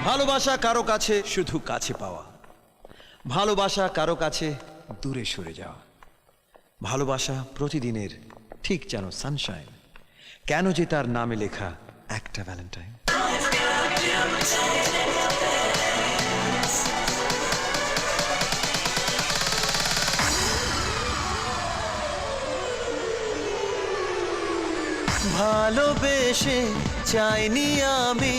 ভালোবাসা কারো কাছে শুধু কাছে পাওয়া, ভালোবাসা কারো কাছে দূরে সরে যাওয়া। ভালোবাসা প্রতিদিনের ঠিক যেন সানশাইন, কেন যে তার নামে লেখা একটা ভ্যালেন্টাইন। ভালোবেসে চাইনি আমি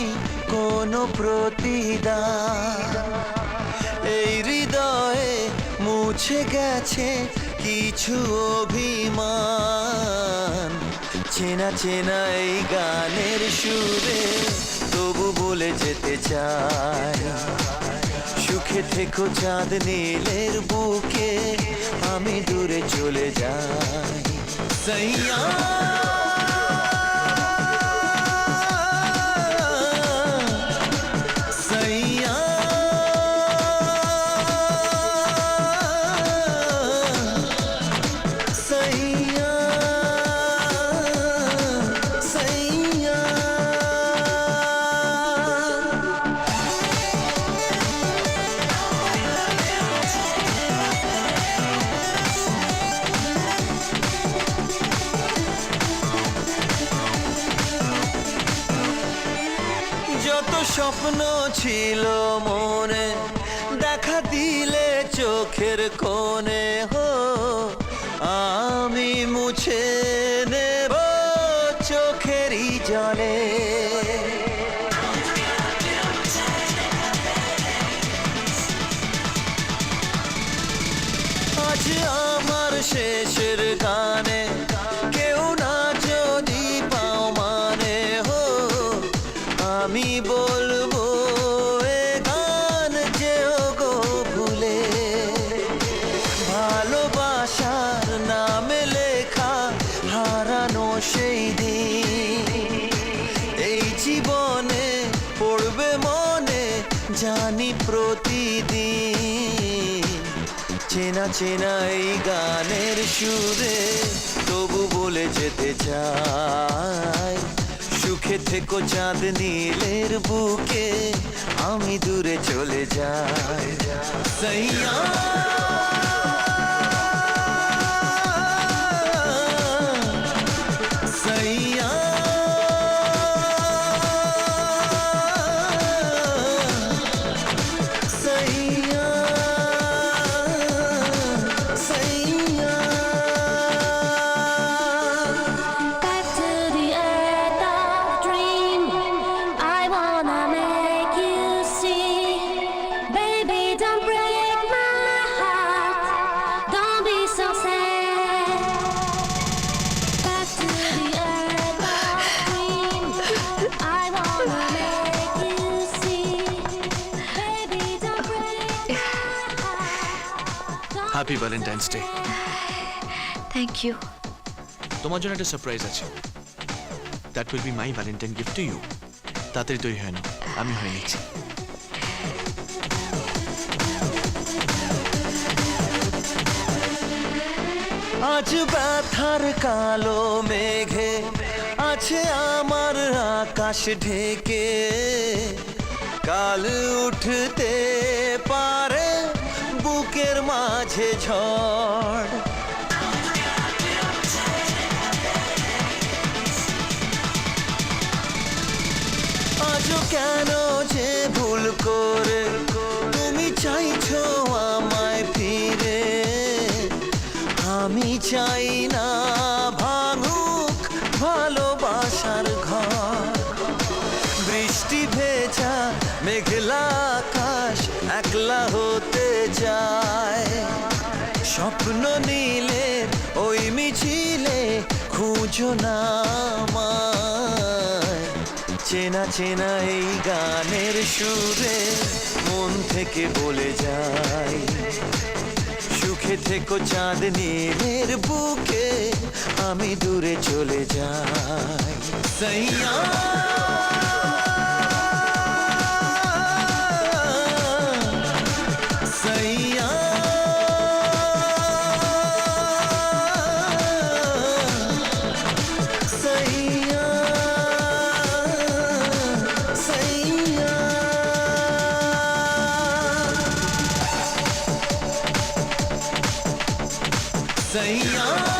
কোনো প্রতিদান, এই হৃদয়ে মুছে গেছে কিছু অভিমান। চেনা চেনা এই গানের সুরে তবু বলে যেতে চাই, সুখে থেকো চাঁদ নীলের বুকে, আমি দূরে চলে যাই। সইয়া যত স্বপ্ন ছিল মনে, দেখা দিলে চোখের কোণে, হো আমি মুছে নেব চোখেরই জলে। আজ আমার শেষের গানে কেউ না যদি পাও মানে, হো আমি বলবো এ গান যেও গো ভুলে। ভালোবাসার নামে লেখা হারানো সেই দিন, এই জীবনে পড়বে মনে জানি প্রতিদিন। চেনা চেনা এই গানের সুরে তবু বলে যেতে চাই, সুখে থেকো চাঁদ নীলের বুকে, আমি দূরে চলে যাই। সইয়া সইয়া সইয়া সইয়া। Back to the earth of dream, I wanna make you see. Baby, don't break my heart, don't be so sad. Back to the earth of dream, I wanna make you see. Baby, don't break my heart. Happy Valentine's day. Thank you. তোমার জন্য একটা surprise আছে, that will be my Valentine gift to you. তাড়াতাড়ি তৈরি হয় না, আমি হয়ে নিচ্ছি। আজ ব্যথার কালো মেঘে আছে আমার আকাশ ঢেকে, কাল উঠতে পারে বুকের মাঝে ঝড়। আজও কেন যে ভুল করে তুমি চাইছো আমায় ফিরে, আমি চাই না ভাঙুক ভালোবাসার ঘর। বৃষ্টি ভেজা মেঘলা আকাশ একলা হতে যায়, স্বপ্ন নিলে ওই মিছিলে খুঁজো না আমায়। চেনা চেনা এই গানের সুরে মন থেকে বলে যায়, সুখে থেকো চাঁদ নীলের বুকে, আমি দূরে চলে যাই। সইয়া সইয়া সইয়া সইয়া। सैया